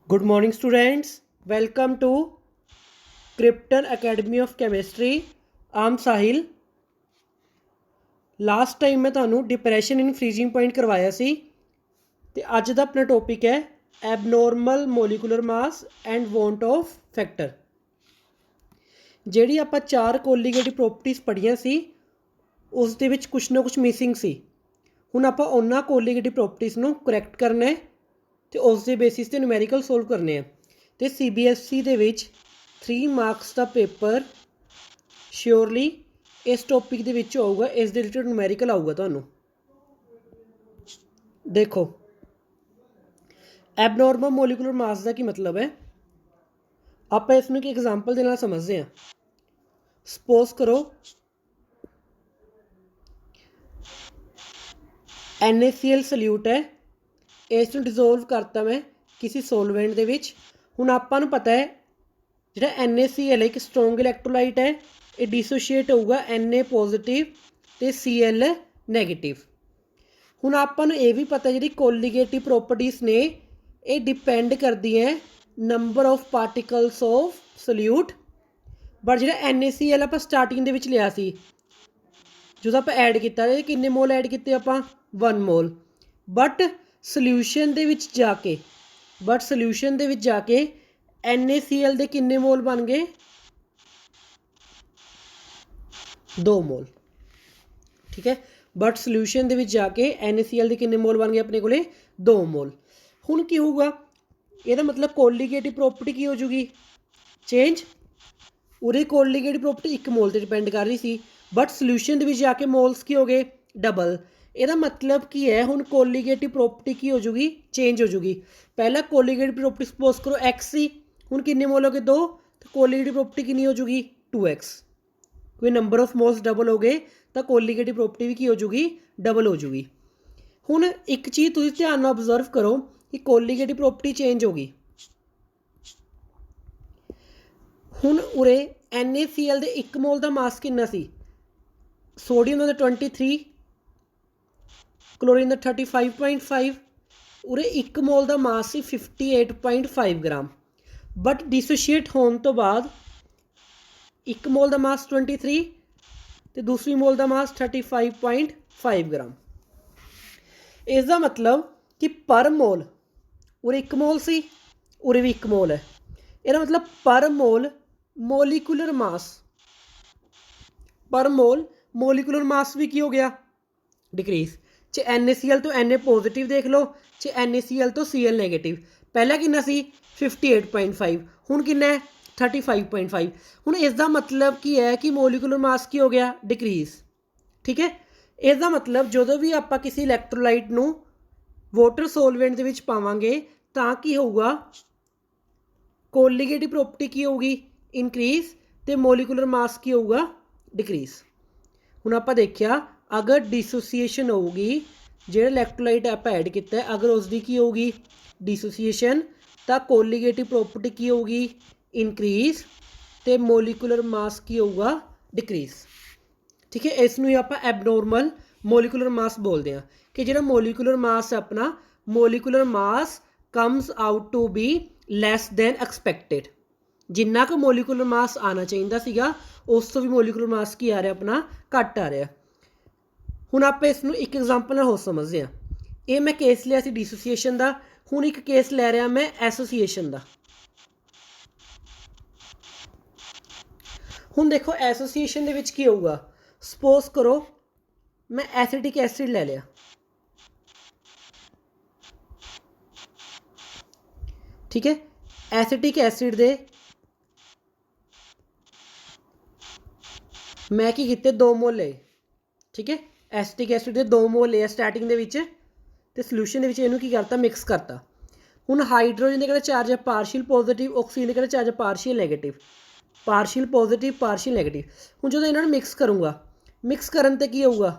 Good morning, students. Welcome to Krypton Academy of Chemistry. I'm Sahil. Last time मैं ਤੁਹਾਨੂੰ depression in freezing point करवाया सी ਤੇ ਅੱਜ ਦਾ ਆਪਣਾ ਟੌਪਿਕ ਹੈ abnormal molecular mass and want of factor. ਜਿਹੜੀ ਆਪਾਂ ਚਾਰ ਕੋਲੀਗੇਟਿਵ ਪ੍ਰੋਪਰਟੀਜ਼ ਪੜ੍ਹੀਆਂ ਸੀ ਉਸ ਦੇ ਵਿੱਚ ਕੁਛ ਨਾ ਕੁਛ ਮਿਸਿੰਗ ਸੀ। ਹੁਣ ਆਪਾਂ ਉਹਨਾਂ ਕੋਲੀਗੇਟਿਵ ਪ੍ਰੋਪਰਟੀਜ਼ ਨੂੰ ਕਰੈਕਟ ਕਰਨਾ ਹੈ ਤੇ ਉਸ ਦੇ ਬੇਸਿਸ ਤੇ ਨਿਊਮੈਰੀਕਲ ਸੋਲਵ ਕਰਨੇ ਆ। ਤੇ CBSE ਦੇ ਵਿੱਚ 3 ਮਾਰਕਸ ਦਾ ਪੇਪਰ श्योरली इस टॉपिक ਦੇ ਵਿੱਚ ਆਊਗਾ। ਇਸ ਦੇ ਰਿਲੇਟਡ ਨਿਊਮੈਰੀਕਲ ਆਊਗਾ ਤੁਹਾਨੂੰ। देखो ਐਬਨੋਰਮਲ ਮੋਲੀਕੂਲਰ ਮਾਸ ਦਾ ਕੀ ਮਤਲਬ ਹੈ, ਆਪਾਂ ਇਸ ਨੂੰ ਇੱਕ ਐਗਜ਼ਾਮਪਲ ਦੇ ਨਾਲ ਸਮਝਦੇ ਹਾਂ। ਸਪੋਜ਼ ਕਰੋ NaCl ਸੋਲਿਊਟ ਹੈ, ਇਸ ਨੂੰ ਡਿਜ਼ੋਲਵ ਕਰਤਾ ਮੈਂ ਕਿਸੇ ਸੋਲਵੈਂਟ ਦੇ ਵਿੱਚ। ਹੁਣ ਆਪਾਂ ਨੂੰ ਪਤਾ ਹੈ ਜਿਹੜਾ NaCl ਹੈ ਇੱਕ ਸਟਰੋਂਗ ਇਲੈਕਟ੍ਰੋਲਾਈਟ ਹੈ, ਇਹ डिसोशिएट होगा Na पॉजिटिव तो Cl नैगेटिव। हुण आपां नूं ये भी पता जी कोलीगेटिव प्रॉपर्टीज़ ने ये डिपेंड करदी है number of particles of solute. But जो NaCl आपां स्टार्टिंग दे विच लिया सी, जो आपां ऐड किया किन्ने मोल ऐड किए आपां 1 मोल। बट सल्यूशन दे विच जाके NaCl दे किन्ने मोल बन गए 2 मोल। ठीक है, बट सल्यूशन दे विच जाके NaCl के किन्ने मोल बन गए अपने कोले 2 मोल। हुण की होगा, ਇਹਦਾ मतलब कोलीगेटिव प्रॉपर्टी की हो जूगी चेंज। उरे कोलीगेटिव प्रॉपर्टी 1 मोल से डिपेंड कर रही सी, बट सल्यूशन दे विच जाके मोल्स की हो गए डबल। ਇਹਦਾ मतलब की है हुण कोलीगेटिव प्रॉपर्टी की हो जूगी चेंज हो जूगी। पहला कोलीगेटिव प्रॉपर्टी सपोज करो x सी, हुण किन्ने मोल हो गए 2, तो कोलीगेटिव प्रॉपर्टी कितनी हो जूगी 2x। कोई नंबर ऑफ मोल्स डबल हो गए तो कोलीगेटिव प्रॉपर्टी भी की हो जूगी डबल हो जूगी। हुण एक चीज़ तुसीं ध्यान नाल ऑब्जर्व करो कि कोलीगेटिव प्रॉपर्टी चेंज होगी। हुण उरे NaCl दे 1 मोल का मास कितना सी, सोडियम का 23, क्लोरीन का 35.5, उरे 1 मोल का मास सी 58.5 ग्राम। बट डिसोशिएट होने तो बाद 1 मोल का मास 23 तो दूसरी मोल का मास 35.5 ग्राम। इसका मतलब कि पर मोल उरे 1 मोल सी, उरे भी 1 मोल है। इसका मतलब पर मोल मोलीकुलर मास, पर मोल मोलीकुलर मास भी की हो गया डिक्रीज। चाहे NaCl तो Na पॉजिटिव देख लो, चाहे NaCl तो Cl नैगेटिव। पहला कितना सी 58.5, हुण कितना है 35.5। हुण इसका मतलब की है कि मोलीकुलर मास की हो गया डिक्रीज। ठीक है, इसका मतलब जो भी आप किसी इलैक्ट्रोलाइट नूं वाटर सोलवेंट दे विच पावांगे तां की होगा कोलीगेटिव प्रॉपर्टी की होगी इनक्रीज तो मोलीकुलर मास की होगा डिक्रीज। हुण आपां देखिया अगर डिसोसीएशन होगी जो इलैक्ट्रोलाइट आप ऐड किया है, अगर उसकी की होगी डिसोसीएशन तो कोलीगेटिव प्रॉपर्टी की होगी इनक्रीज तो मोलीकुलर मास की होगा डिक्रीज। ठीक है, इसनूं आप एबनॉर्मल मोलीकुलर मास बोलते हैं कि जो मोलीकुलर मास है अपना molecular mass comes out to be less than expected. जिन्ना क मोलीकुलर मास आना चाहिए सीगा उस तो भी मोलीकुलर मास की आ रहा अपना घट आ रहा। हुण आप इसनूं एक एग्जाम्पल नाल होर समझदे हां। ये मैं केस लिया सी डिसोसीएशन का, हुण एक केस लै रहा मैं एसोसीएशन का। हुण देखो एसोसीएशन दे विच की होगा, सपोज करो मैं एसिटिक एसिड ले लिया। ठीक है, एसिटिक एसिड दे मैं की कीते 2 मोल ले। ठीक है, एसिटिक एसिड दे 2 मोल ले स्टार्टिंग दे विच ते सल्यूशन दे विच इहनूं की करता मिक्स करता। हुण हाइड्रोजन दे किहड़ा चार्ज है पार्शियल पॉजिटिव, ऑक्सीजन दे किहड़ा चार्ज है partial negative, partial positive partial negative. हुण जो इन्हां नूं मिक्स करूँगा, मिक्स करन ते की होऊगा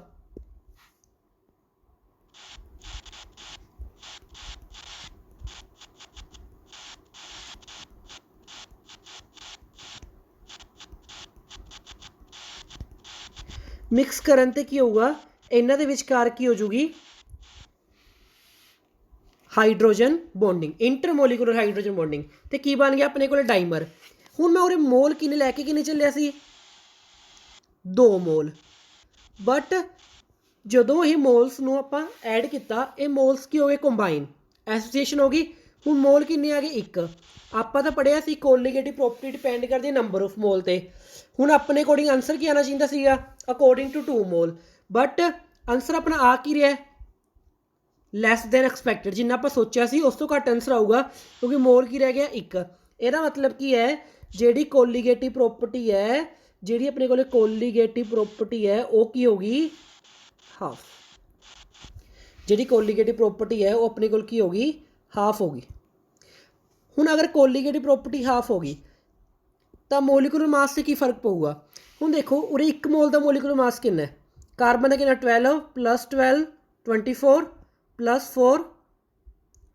मिक्स करन ते की होऊगा इन्हां दे विचकार की हो जूगी hydrogen bonding, intermolecular hydrogen bonding. तो की बन गया अपने को डाइमर। हुण मैं उरे मोल किन्ने लैके किन्ने चलिया सी 2 मोल, बट ਜਦੋਂ ਇਹ ਮੋਲਸ ਨੂੰ ਆਪਾਂ ਐਡ ਕੀਤਾ ਇਹ ਮੋਲਸ ਕੀ ਹੋ ਗਏ ਕੰਬਾਈਨ, ਐਸੋਸੀਏਸ਼ਨ ਹੋ ਗਈ। ਹੁਣ ਮੋਲ ਕਿੰਨੇ ਆ ਗਏ 1। ਆਪਾਂ ਤਾਂ ਪੜ੍ਹਿਆ ਸੀ ਕੋਲੀਗੇਟਿਵ ਪ੍ਰੋਪਰਟੀ ਡਿਪੈਂਡ ਕਰਦੀ ਹੈ ਨੰਬਰ ਆਫ ਮੋਲ ਤੇ। ਹੁਣ ਆਪਣੇ ਅਕੋਰਡਿੰਗ ਆਨਸਰ ਕੀ ਆਉਣਾ ਚਾਹੀਦਾ ਸੀਗਾ according to 2 mole, but answer ਆਪਣਾ ਆ ਕੀ ਰਿਹਾ ਲੈਸ ਦੈਨ ਐਕਸਪੈਕਟਡ। ਜਿੰਨਾ ਆਪਾਂ ਸੋਚਿਆ ਸੀ ਉਸ ਤੋਂ ਘੱਟ ਆਨਸਰ ਆਊਗਾ ਕਿਉਂਕਿ ਮੋਲ ਕੀ ਰਹਿ ਗਿਆ 1। ਇਹਦਾ ਮਤਲਬ ਕੀ ਹੈ ਜਿਹੜੀ ਕੋਲੀਗੇਟਿਵ ਪ੍ਰੋਪਰਟੀ ਹੈ, ਜਿਹੜੀ ਆਪਣੇ ਕੋਲ ਕੋਲੀਗੇਟਿਵ ਪ੍ਰੋਪਰਟੀ ਹੈ ਉਹ ਕੀ ਹੋਗੀ हाफ। जी कोलीगेटिव प्रॉपर्टी है वो अपने को की होगी हाफ होगी। हुण अगर कोलीगेटिव प्रॉपर्टी हाफ होगी तो मोलिकुलर मास से की फर्क पऊगा। हुण देखो उरे 1 मोल का मोलिकुलर मास कितना है, कार्बन है कितना 12 प्लस 12 24 प्लस 4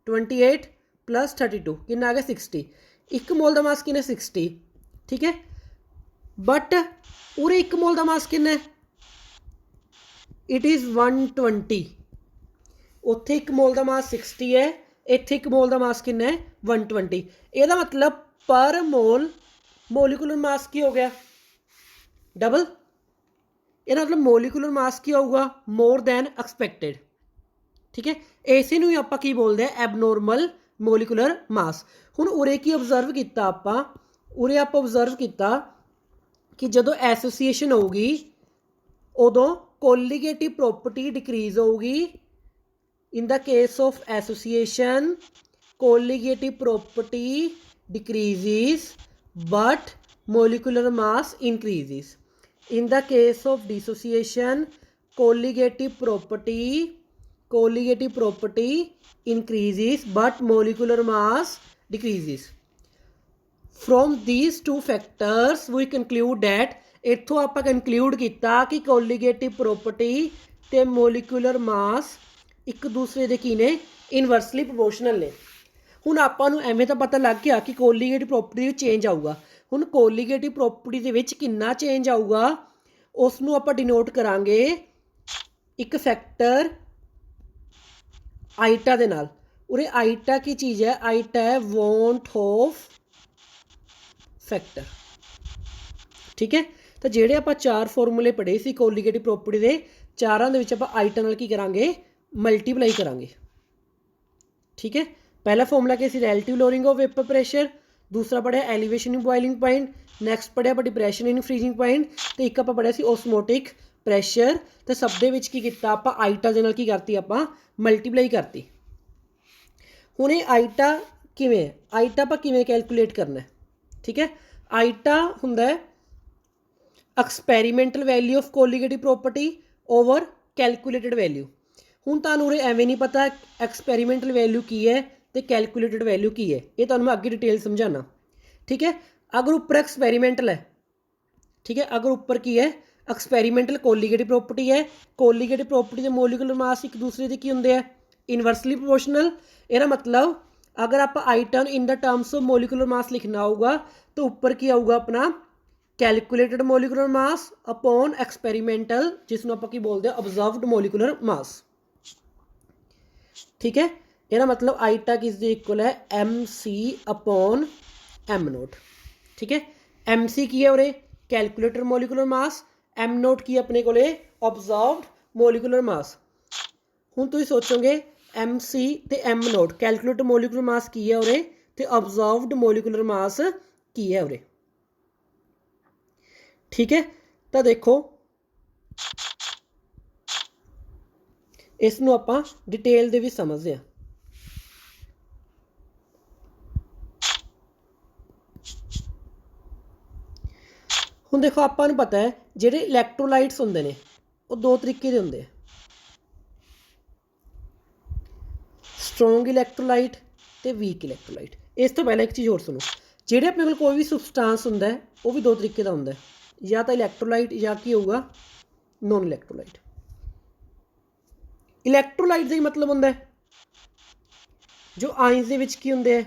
28 प्लस 32 कितना आ गया 60। 1 मोल का मास कितना 60, ठीक है। बट उरे 1 मोल का मास कितना है इट इज़ 120। उत्थे 1 मोल का मास 60 है, इत्थे 1 मोल का मास कितना है 120। ਇਹਦਾ मतलब पर मोल मोलिकुलर मास की हो गया डबल। ਇਹਦਾ मतलब मोलिकुलर मास की होगा मोर दैन एक्सपैक्टेड, ठीक है। इसे ਨੂੰ ਆਪਾਂ ਕੀ ਬੋਲਦੇ ਆ ਐਬਨੋਰਮਲ मोलिकुलर मास। ਹੁਣ ਉਰੇ ਕੀ ऑब्जर्व ਕੀਤਾ ਆਪਾਂ, ਉਰੇ ਆਪਾਂ ऑब्जर्व ਕੀਤਾ ਕਿ ਜਦੋਂ ਐਸੋਸੀਏਸ਼ਨ ਹੋਊਗੀ ਉਦੋਂ कोलीगेटिव प्रॉपर्टी डिक्रीज होगी। इन the case of association colligative property decreases but molecular mass increases. In the case of dissociation colligative property increases but molecular mass decreases. From these 2 factors we conclude that ਇੱਥੋਂ ਆਪਾਂ conclude ਕੀਤਾ ਕਿ ਕੋਲੀਗੇਟਿਵ property ਤੇ molecular ਮਾਸ ਇੱਕ ਦੂਸਰੇ ਦੇ ਕੀ ਨੇ inversely proportional ਨੇ। ਹੁਣ ਆਪਾਂ ਨੂੰ ਐਵੇਂ ਤਾਂ ਪਤਾ ਲੱਗ ਗਿਆ ਕਿ ਕੋਲੀਗੇਟਿਵ ਪ੍ਰੋਪਰਟੀ ਵਿੱਚ ਚੇਂਜ ਆਊਗਾ। ਹੁਣ ਕੋਲੀਗੇਟਿਵ ਪ੍ਰੋਪਰਟੀ ਦੇ ਵਿੱਚ ਕਿੰਨਾ ਚੇਂਜ ਆਊਗਾ ਉਸ ਨੂੰ ਆਪਾਂ ਡਿਨੋਟ ਕਰਾਂਗੇ ਇੱਕ ਫੈਕਟਰ ਆਈਟਾ ਦੇ ਨਾਲ। ਉਰੇ ਆਈਟਾ ਕੀ ਚੀਜ਼ ਹੈ, ਆਈਟਾ ਹੈ ਵਾਂਟ ਆਫ ਫੈਕਟਰ, ठीक है। तो ਜਿਹੜੇ ਆਪਾਂ 4 ਫਾਰਮੂਲੇ ਪੜ੍ਹੇ ਸੀ ਕੋਲੀਗੇਟਿਵ ਪ੍ਰੋਪਰਟੀ ਦੇ, ਚਾਰਾਂ ਦੇ ਵਿੱਚ ਆਪਾਂ ਆਈਟਾ ਨਾਲ ਕੀ ਕਰਾਂਗੇ ਮਲਟੀਪਲਾਈ ਕਰਾਂਗੇ, ठीक है। पहला फॉर्मूला क्या सी relative lowering of vapour pressure, दूसरा पढ़िया elevation in boiling point, next पढ़िया ਆਪਾਂ डिप्रैशन इन फ्रीजिंग पॉइंट ਤੇ ਇੱਕ ਆਪਾਂ ਪੜ੍ਹਿਆ ਸੀ ਓਸਮੋਟਿਕ ਪ੍ਰੈਸ਼ਰ। ਤੇ ਸਭ ਦੇ ਵਿੱਚ ਕੀ ਕੀਤਾ ਆਪਾਂ ਆਈਟਾ ਦੇ ਨਾਲ ਕੀ ਕਰਤੀ ਆਪਾਂ ਮਲਟੀਪਲਾਈ ਕਰਤੀ। ਹੁਣ ਇਹ ਆਈਟਾ ਕਿਵੇਂ ਹੈ, ਆਈਟਾ ਆਪਾਂ ਕਿਵੇਂ ਕੈਲਕੂਲੇਟ ਕਰਨਾ ਹੈ, ठीक है। ਆਈਟਾ ਹੁੰਦਾ ਹੈ experimental value of colligative property over calculated value. ਹੁਣ ਤੁਹਾਨੂੰ ਉਰੇ ਐਵੇਂ ਨਹੀਂ ਪਤਾ ਐਕਸਪੈਰੀਮੈਂਟਲ ਵੈਲਿਊ ਕੀ ਹੈ ਤੇ ਕੈਲਕੂਲੇਟਡ ਵੈਲਿਊ ਕੀ ਹੈ, ਇਹ ਤੁਹਾਨੂੰ ਮੈਂ ਅੱਗੇ डिटेल समझाना, ठीक है। अगर ऊपर एक्सपेरिमेंटल है, ठीक है, अगर ऊपर की है एक्सपेरिमेंटल कोलीगेटिव प्रॉपर्टी है, कोलीगेटिव प्रॉपर्टी के मोलिकुलर मास एक दूसरे के की होंगे इनवर्सली प्रोपोर्शनल। ਇਹਦਾ मतलब अगर आप iota in the terms of molecular mass लिखना होगा तो ऊपर की आऊगा अपना calculated molecular mass upon experimental जिसनों आप की बोलते हैं ऑब्जर्व्ड मोलिकुलर मास, ठीक है। ਇਹਦਾ मतलब आइटा किस दे इक्वल है M C upon M naught, ठीक है। एम सी की है उरे calculated molecular mass, M naught की अपने को ऑब्जर्व्ड मोलिकुलर मास। ਹੁਣ ਤੁਸੀਂ सोचोगे एम सी ते M naught calculated molecular mass की है उरे ते ऑब्जर्व्ड मोलिकुलर मास की है उरे, ठीक है। तो देखो इसनों आपां डिटेल दे भी समझते हैं। हुण देखो आपां नूं पता है जिहड़े इलैक्ट्रोलाइट्स हुंदे ने वो 2 तरीके दे हुंदे, स्ट्रोंग इलैक्ट्रोलाइट ते वीक इलैक्ट्रोलाइट। इस तो पहले एक चीज़ होर सुनो, जिहड़े अपने कोल कोई भी सबसटांस हुंदा है वो भी 2 तरीके दा हुंदा है, या तो इलैक्ट्रोलाइट या की होगा नॉन इलैक्ट्रोलाइट। इलैक्ट्रोलाइट का ही मतलब होंदा है जो आइंस दे विच की हुंदे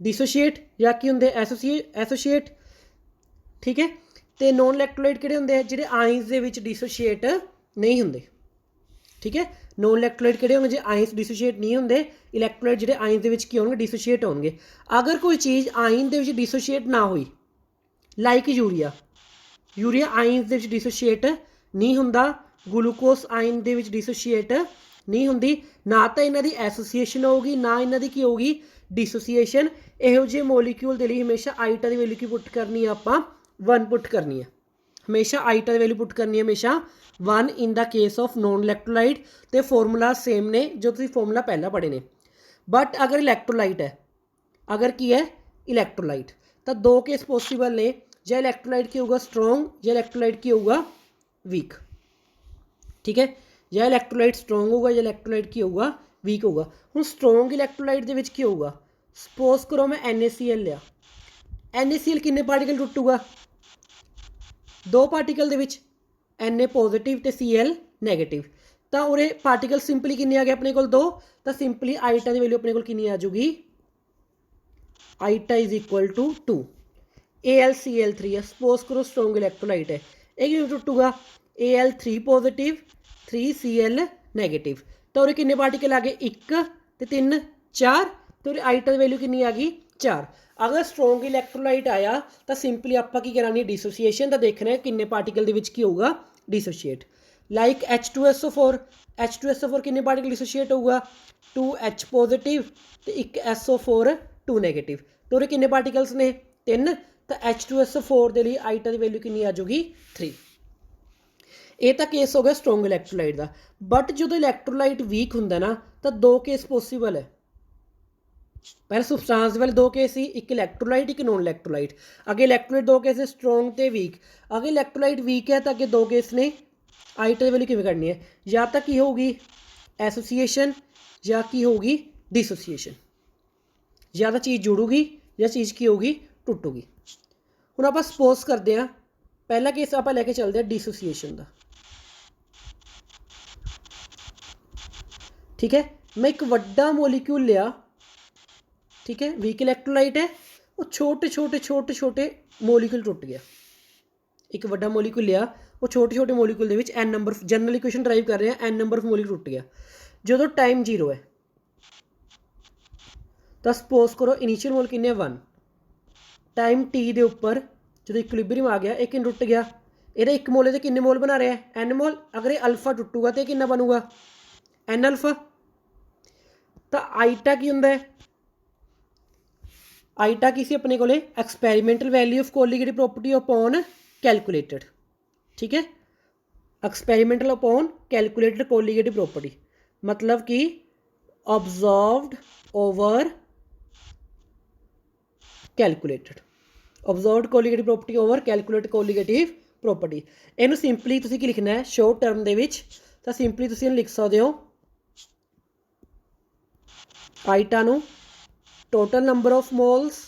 डिसोशिएट या की हुंदे एसोशिएट, ठीक है। तो नॉन इलैक्ट्रोलाइट किहड़े हुंदे जिहड़े आइंस दे विच डिसोशिएट नहीं हुंदे, ठीक है। ਨੋਨ ਇਲੈਕਟ੍ਰੋਲਾਈਟ ਕਿਹੜੇ ਹੋਣਗੇ, ਜੇ ਆਇਨਸ ਡਿਸੋਸ਼ੀਏਟ ਨਹੀਂ ਹੁੰਦੇ। ਇਲੈਕਟ੍ਰੋਲਾਈਟ ਜਿਹੜੇ ਆਇਨਸ ਦੇ ਵਿੱਚ ਕੀ ਹੋਣਗੇ, ਡਿਸੋਸ਼ੀਏਟ ਹੋਣਗੇ। ਅਗਰ ਕੋਈ ਚੀਜ਼ ਆਇਨ ਦੇ ਵਿੱਚ ਡਿਸੋਸ਼ੀਏਟ ਨਾ ਹੋਈ, ਲਾਈਕ ਯੂਰੀਆ ਆਇਨਸ ਦੇ ਵਿੱਚ ਡਿਸੋਸ਼ੀਏਟ ਨਹੀਂ ਹੁੰਦਾ, ਗਲੂਕੋਸ ਆਇਨ ਦੇ ਵਿੱਚ ਡਿਸੋਸ਼ੀਏਟ ਨਹੀਂ ਹੁੰਦੀ, ਨਾ ਤਾਂ ਇਹਨਾਂ ਦੀ ਐਸੋਸੀਏਸ਼ਨ ਹੋਊਗੀ, ਨਾ ਇਹਨਾਂ ਦੀ ਕੀ ਹੋਊਗੀ, डिसोसीएशन। ਇਹੋ ਜਿਹੇ ਮੋਲੀਕਿਊਲ ਦੇ ਲਈ ਹਮੇਸ਼ਾ ਆਈਟਾ ਦੀ ਵੈਲਿਊ ਕੀ ਪੁੱਟ ਕਰਨੀ ਹੈ, ਆਪਾਂ 1 ਪੁੱਟ ਕਰਨੀ ਹੈ। ਹਮੇਸ਼ਾ ਆਈਟਾ ਦੀ ਵੈਲਿਊ ਪੁੱਟ ਕਰਨੀ ਹੈ ਹਮੇਸ਼ਾ 1 ਇਨ ਦਾ ਕੇਸ ਆਫ ਨੋਨ ਇਲੈਕਟ੍ਰੋਲਾਈਟ। ਤੇ ਫਾਰਮੂਲਾ ਸੇਮ ਨੇ ਜੋ ਤੁਸੀਂ ਫਾਰਮੂਲਾ ਪਹਿਲਾਂ ਪੜ੍ਹੇ ਨੇ। ਬਟ ਅਗਰ ਇਲੈਕਟ੍ਰੋਲਾਈਟ ਹੈ, ਅਗਰ ਕੀ ਹੈ ਇਲੈਕਟ੍ਰੋਲਾਈਟ, ਤਾਂ ਦੋ ਕੇਸ ਪੋਸੀਬਲ ਨੇ, ਜਾਂ ਇਲੈਕਟ੍ਰੋਲਾਈਟ ਕੀ ਹੋਊਗਾ ਸਟਰੋਂਗ, ਜਾਂ ਇਲੈਕਟ੍ਰੋਲਾਈਟ ਕੀ ਹੋਊਗਾ ਵੀਕ। ਠੀਕ ਹੈ, ਜਾਂ ਇਲੈਕਟ੍ਰੋਲਾਈਟ ਸਟਰੋਂਗ ਹੋਊਗਾ, ਜਾਂ ਇਲੈਕਟ੍ਰੋਲਾਈਟ ਕੀ ਹੋਊਗਾ ਵੀਕ ਹੋਊਗਾ। ਹੁਣ ਸਟਰੋਂਗ ਇਲੈਕਟ੍ਰੋਲਾਈਟ ਦੇ ਵਿੱਚ ਕੀ ਹੋਊਗਾ, ਸਪੋਜ਼ ਕਰੋ ਮੈਂ NaCl ਲਿਆ, NaCl ਕਿੰਨੇ ਪਾਰਟੀਕਲ ਟੁੱਟੂਗਾ, 2 ਪਾਰਟੀਕਲ ਦੇ ਵਿੱਚ, Na ਪੋਜ਼ੀਟਿਵ ਤੇ Cl ਨੈਗੇਟਿਵ। ਤਾਂ ਉਰੇ ਪਾਰਟੀਕਲ ਸਿੰਪਲੀ ਕਿੰਨੇ ਆ ਗਏ ਆਪਣੇ ਕੋਲ 2, ਤਾਂ ਸਿੰਪਲੀ ਆਈਟਾ ਦੀ ਵੈਲਿਊ ਆਪਣੇ ਕੋਲ ਕਿੰਨੀ ਆ ਜਾਊਗੀ, ਆਈਟਾ ਇਜ਼ ਇਕੁਅਲ ਟੂ 2। AlCl3 ਹੈ, ਸਪੋਜ਼ ਕਰੋ ਸਟਰੋਂਗ ਇਲੈਕਟ੍ਰੋਲਾਈਟ ਹੈ, ਇਹ ਕਿਵੇਂ ਟੁੱਟੂਗਾ, Al3 ਪੋਜ਼ੀਟਿਵ 3Cl ਨੈਗੇਟਿਵ। ਤਾਂ ਉਰੇ ਕਿੰਨੇ ਪਾਰਟੀਕਲ ਆ ਗਏ, 1 ਤੇ 3 4, ਤੇ ਉਰੇ ਆਈਟਾ ਦੀ ਵੈਲਿਊ ਕਿੰਨੀ ਆ ਗਈ 4। ਅਗਰ ਸਟਰੋਂਗ ਇਲੈਕਟ੍ਰੋਲਾਈਟ ਆਇਆ ਤਾਂ ਸਿੰਪਲੀ ਆਪਾਂ ਕੀ ਕਰਾਂਗੇ, ਡਿਸੋਸੀਏਸ਼ਨ ਦਾ ਦੇਖਣਾ ਹੈ ਕਿੰਨੇ ਪਾਰਟੀਕਲ ਦੇ ਵਿੱਚ ਕੀ ਹੋਊਗਾ डिसोशिएट। लाइक H2SO4, H2SO4 कितने पार्टिकल डिसोशिएट होगा, 2H पॉजिटिव तो एक SO4 2 नैगेटिव, तो ये कितने पार्टिकल्स ने 3, तो H2SO4 के लिए आइटा की वैल्यू कितनी आ जाएगी 3। ये तो केस हो गया स्ट्रोंग इलैक्ट्रोलाइट का। बट जो इलैक्ट्रोलाइट वीक होंगे ना, तो 2 केस पॉसिबल है। पहले सबसटांस वाले 2 केस ही, एक इलैक्ट्रोलाइट एक नॉन इलैक्ट्रोलाइट। अगे इलैक्ट्रोलाइट 2 केस है स्ट्रोंग तो वीक, अगे इलैक्ट्रोलाइट वीक है तो अगे 2 केस ने आइटा वैल्यू किमें करनी है, या तो की होगी एसोसीएशन या की होगी डिसोसीएशन, या तो चीज़ जुड़ूगी या चीज़ की होगी टुटूगी। हुण आपां सपोज करते हैं पहला केस आपां लैके चलते हैं डिसोसीएशन का। ठीक है, मैं एक वड्डा मोलीक्यूल लिया, ठीक है, वीक इलैक्ट्रोलाइट है, वो छोटे छोटे छोटे छोटे मोलीक्यूल टुट गया। एक वड्डा मोलीक्यूल लिया, वो छोटे छोटे मोलीक्यूल के n number, general equation derive कर रहे हैं, एन नंबर ऑफ मोलीक्यूल टुट गया। जो टाइम 0 है तो सपोज करो इनिशियल मोल किन्ने 1, टाइम टी के उपर जो इक्विलिब्रियम आ गया, एक टुट गया, ये एक मोल किन्ने मोल बना रहे हैं एन मोल। अगर ये अल्फा टुटूगा तो कितना बनूगा एन अल्फा। तो आइटा की होंगे, आइटा की सी अपने को experimental value of colligative property upon calculated. ठीक है, experimental upon calculated colligative property मतलब कि observed over calculated, observed colligative property over calculated colligative property. इनू सिंपली तुसीं की लिखना है शॉर्ट टर्म दे विच, तो सिंपली तुसीं लिख सकते हो आइटा नू total number of moles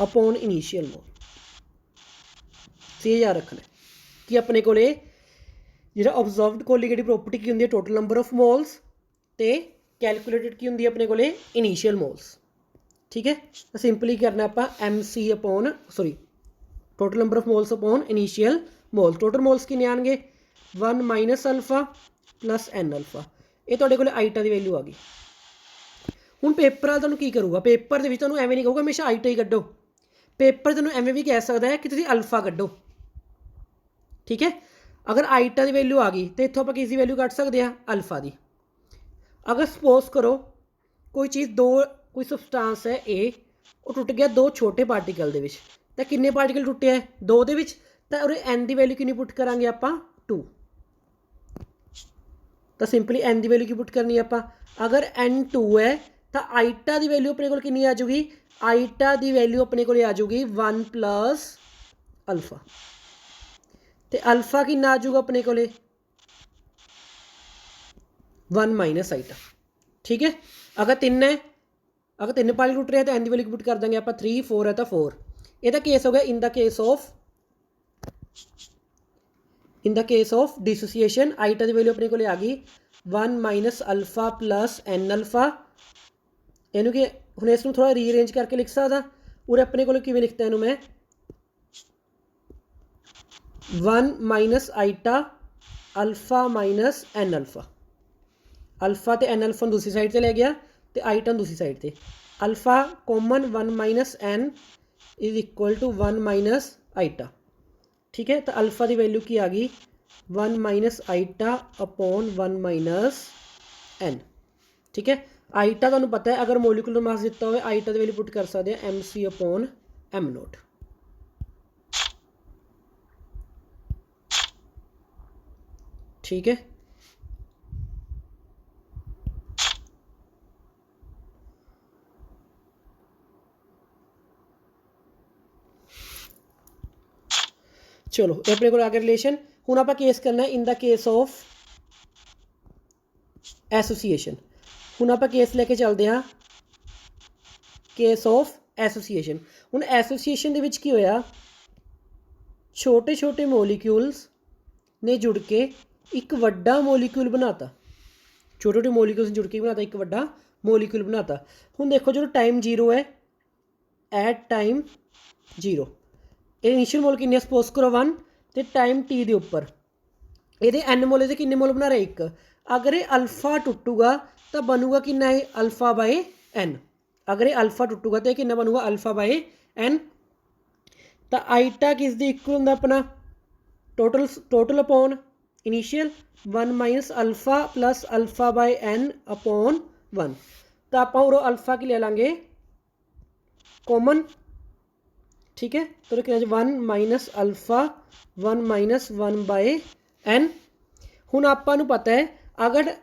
upon initial मोल। ये याद रखना कि अपने को जो ऑब्जर्व्ड कोलीगेटिव प्रॉपर्टी की होंगी टोटल नंबर ऑफ मोल्स, तो कैलकुलेटेड की होंगी अपने को इनिशियल मोल्स। ठीक है, तो सिंपली करना आप MC upon total number of moles upon initial moles. Total moles कितने आएंगे 1 minus alpha plus n alpha. ये तुहाडे कोल आइटा की वैल्यू आ गई। हुण पेपर वाला तुहानूं की करूगा, पेपर दे विच तुहानूं एवें नहीं कहूगा हमेशा आइटा ही कड्डो, पेपर तुहानूं एवें भी कह सकदा है कि तुसीं अल्फा कड्डो। ठीक है, अगर आइटा की वैल्यू आ गई तो इत्थों आप किसी वैल्यू कट सकते हैं अल्फा की। अगर सपोज करो कोई चीज़ कोई सबसटांस है ए, वो टुट गया 2 छोटे पार्टिकल दे विच, तो किन्ने पार्टिकल टुटे है 2 दे विच, तो एन की वैल्यू कितनी पुट करांगे आप 2। तो सिंपली एन की वैल्यू की पुट करनी है आप। अगर एन 2 है तो आइटा की वैल्यू अपने को कितनी आ जाएगी, आइटा की वैल्यू अपने को आ जाएगी 1 प्लस अल्फा, तो अल्फा कि आ जाऊगा अपने को 1 माइनस आइटा। ठीक है, अगर 3 है, अगर 3 पार्टिकल टुट रहे हैं तो एन की वैल्यू पुट कर देंगे आप 3, 4 है तो 4। यह केस हो गया in the case of dissociation. Iota की वैल्यू अपने को आ गई 1 minus alpha plus n alpha. इनू कि हुण इसनूं थोड़ा रीअरेंज करके लिख सकदा, और अपने को किवें लिखता इनू मैं 1 minus iota alpha minus n alpha, alpha तो एन अल्फा दूसरी साइड से लै गया तो आईटा दूसरी साइड से, alpha common 1 minus n is equal to 1 minus iota. ठीक है, तो अल्फा की वैल्यू की आ गई 1 माइनस आईटा अपॉन 1 माइनस एन। ठीक है, आईटा तुहानूं पता है अगर मोलिकुलर मास दिता हो आईटा की वैल्यू पुट कर सकते हैं M C upon M naught. ठीक है, चलो अपने को आगे रिलेशन हुण आपां केस करना है इन द केस ऑफ एसोसीएशन। हुण आपां केस लेके चलते हैं केस ऑफ एसोसीएशन। हुण एसोसीएशन दे विच की होया, छोटे छोटे मोलीक्यूल्स ने जुड़ के एक वड्डा मोलीक्यूल बनाता, छोटे छोटे मोलीक्यूल्स जुड़ के बनाता एक वड्डा मोलीक्यूल बनाता। हुण देखो जो टाइम जीरो है, at time zero initial mole किन्ने सपोज करो 1 तो टाइम टी के उपर ये एन मोल के किन्ने मोल बना रहे एक। अगर ये अल्फा टुटूगा तो बनूगा किन्ना है अल्फा बाय एन, अगर ये अल्फा टुटूगा तो किन्ना बनूगा अल्फा बाय एन। तो आईटा किस दी इक्वल होंदा अपना total upon initial 1 minus alpha plus alpha by n upon 1। तो आप अल्फा की ले लेंगे कॉमन। ठीक है, तो क्या 1 minus alpha 1 minus 1 by n. हुण आपां नूं पता है अगर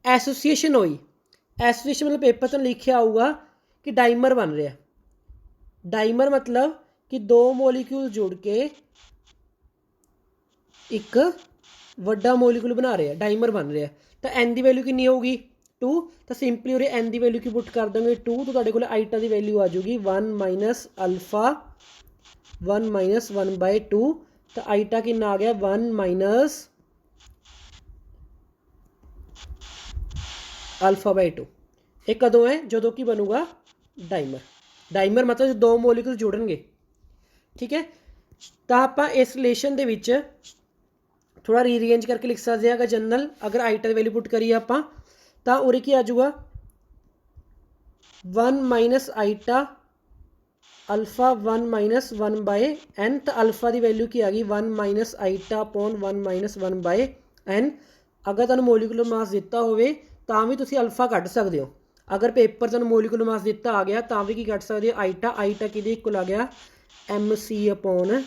एसोसीएशन हुई, एसोसीएशन मतलब पेपर तो लिखिया आऊगा कि डाइमर बन रहा, डाइमर मतलब कि दो मोलीक्यूल जुड़ के एक वड्डा मोलीक्यूल बना रहे हैं, डाइमर बन रहा। तो एन की वैल्यू कितनी होगी 2, तो सिंपली उरे एन की वैल्यू की पुट कर देंगे 2, तो तुहाडे कोल आईटा की वैल्यू आ जाएगी 1 माइनस अल्फा 1 माइनस 1 बाय 2। तो आईटा कितना आ गया 1 माइनस अल्फा बाय 2। ये कदों है जो कि बनूगा डाइमर, डाइमर मतलब दो मोलीक्यूल जुड़नगे। ठीक है, तो आप इस रिलेशन के विच थोड़ा रीअरेंज करके लिख सकते हैं। अगर जनरल अगर आईटा की वैल्यू पुट करिए आप तो उरे की आ जाऊगा 1 minus आईटा alpha 1 minus 1 by N. तो अल्फा की वैल्यू की आ गई 1 minus आईटा upon 1 minus 1 by N. अगर तुहानूं मोलीकुलर मास दिता होवे तां भी तुसीं अल्फा कढ सकदे हो। अगर पेपर तुहानूं मोलीकुलर मास दिता आ गया तां भी की कढ सकदे हो आईटा, आईटा किहदे इक्वल आ गया M C upon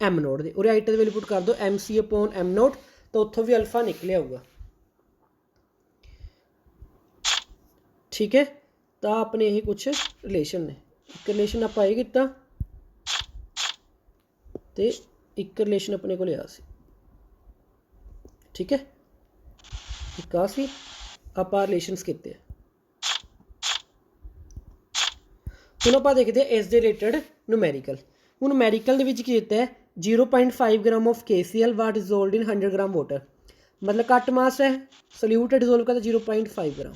M naught दे। और आईटा की वैल्यू पुट कर दो M C upon M naught, तो उत्थों भी अल्फा निकले आऊगा। ठीक है, तो अपने यही कुछ रिलेशन ने, एक रिलेशन आप ये किया तो एक रिलेशन अपने को लिया सी। ठीक है, एक सी आप रिलेशनस किए। हुण आप देखते हैं इस दे रिलेटेड न्यूमेरिकल। हुण न्यूमेरिकल दे विच की दिता है 0.5 gram of KCl was dissolved in 100 gram water, मतलब घट मास है, सल्यूट है डिजोल्व करता 0.5 ग्राम,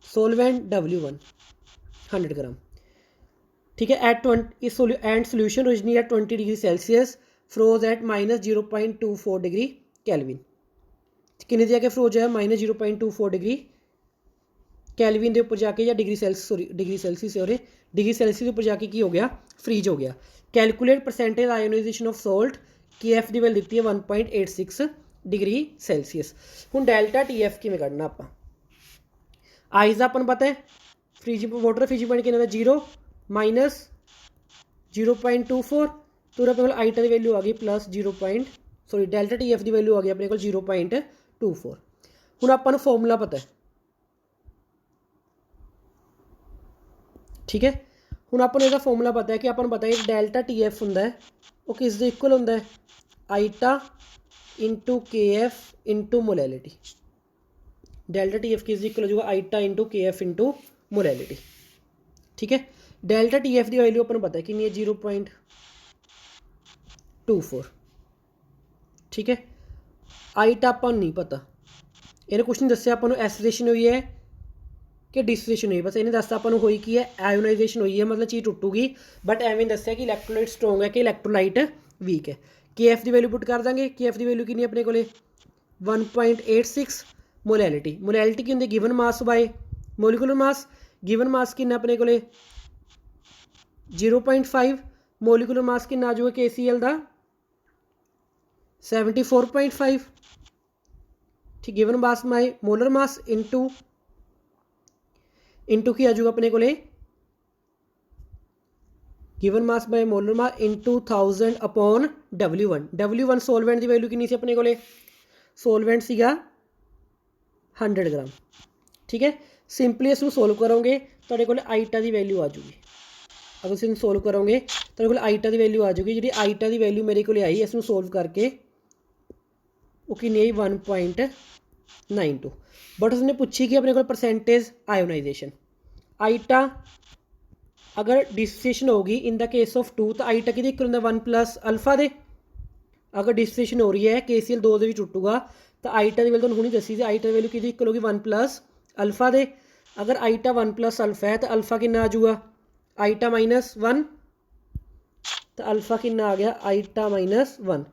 सोलवेंट W1 100 ग्राम। ठीक है, at 20 and solution originally at 20 degree Celsius froze at minus 0.24 degree Kelvin. किन्ने जाके फ्रोज है माइनस 0.24 डिग्री कैलविन के उपर जाके, या degree Celsius sorry degree Celsius हो रहे डिग्री सेल्सियस के उपर जाके की हो गया फ्रीज हो गया। Calculate percentage ionisation of salt, KF की वैल्यू दी है 1.86 डिग्री सेल्सियस। हुण डेल्टा TF किवें कढना आपां, आइस का अपन पता है फ्रीजिंग वाटर फ्रीजिंग पॉइंट कितना 0 माइनस 0.24, तो अपने को आईटा की वैल्यू आ गई प्लस डेल्टा TF की वैल्यू आ गई अपने को 0.24। हुण आपां नूं फॉर्मूला पता है। ठीक है, हुण आपां नूं इहदा फॉर्मूला पता है कि आपां नूं पता है डेल्टा TF हुंदा है वो किस दे इक्वल हुंदा है iota into KF into molality. Delta TF किस इक्वल हो जाएगा iota into KF into molality. ठीक है, डेल्टा TF की वैल्यू अपन पता है कि 0.24। ठीक है, आईटा अपन नहीं पता, इन्हें कुछ नहीं दसिया अपन एसिडेशन हुई है कि डिसोसिएशन हुई, बस इन्हें दसता अपन हुई की है आयोनाइजेशन हुई है, मतलब चीज़ टुटूगी। बट एवं दसिया कि इलैक्ट्रोलाइट स्ट्रोंग है कि इलैक्ट्रोलाइट वीक है। KF की वैल्यू पुट कर देंगे। KF की वैल्यू कितनी अपने को 1.86 मोलैलिटी। मोलैलिटी की होंगी given mass by molecular mass. Given mass कितना अपने को 0.5। मोलिकुलर मास कितना आ जाऊगा KCl का 74.5। ठीक, given mass by molar mass into की आ जाऊगा अपने को given mass by molar mass into 1000 upon W1। W1 solvent की वैल्यू कितनी सी अपने को सोलवेंट सीगा 100 ग्राम। ठीक है, सिंपली इसमें सोल्व करोगे तो आईटा की वैल्यू आ जाऊगी। अगर तुम सोल्व करोगे तो आईटा की वैल्यू आ जाऊगी। जी आईटा की वैल्यू मेरे को आई इसमें सोल्व करके वो कि 1.92। बट उसने पूछी कि अपने को परसेंटेज आयोनाइजेशन। आईटा अगर डिसोसिएशन होगी इन द केस ऑफ 2 तो आईटा कि 1 प्लस अल्फा दे। अगर डिसोसिएशन हो रही है KCl 2 के टुटूगा तो आईटा की वैल्यू हुणी दसी थी। आईटा की वैल्यू कि इक्वल होगी 1 प्लस अल्फा दे। अगर आईटा 1 प्लस अल्फा है तो अल्फा कितना आ जाऊगा आईटा -1। तो अल्फा कितना आ गया आईटा -1।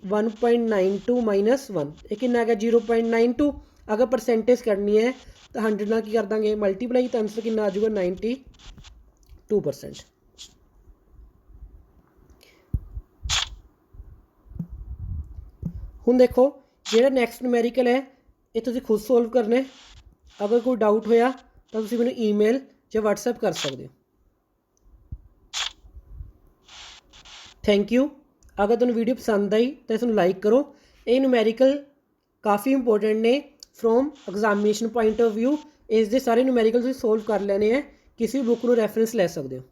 1.92 -1 ये कितना आ गया 0.92। अगर परसेंटेज करनी है तो 100 ना की कर देंगे मल्टीप्लाई तो आंसर कितना आ जाऊगा 92%। हुण देखो जो नैक्सट न्यूमेरिकल है ये तुसीं खुद सोल्व करना है। अगर कोई डाउट होया तो तुसीं मैनूं ईमेल या WhatsApp कर सकते हो। Thank you. अगर तुहानूं वीडियो पसंद आई तो इसनूं लाइक करो। ये न्यूमेरिकल काफ़ी इंपोर्टेंट ने from examination point of view. इस दे सारे न्यूमेरिकल तुसीं सोल्व कर लेने हैं। किसी भी बुक को रेफरेंस ले सकते हो।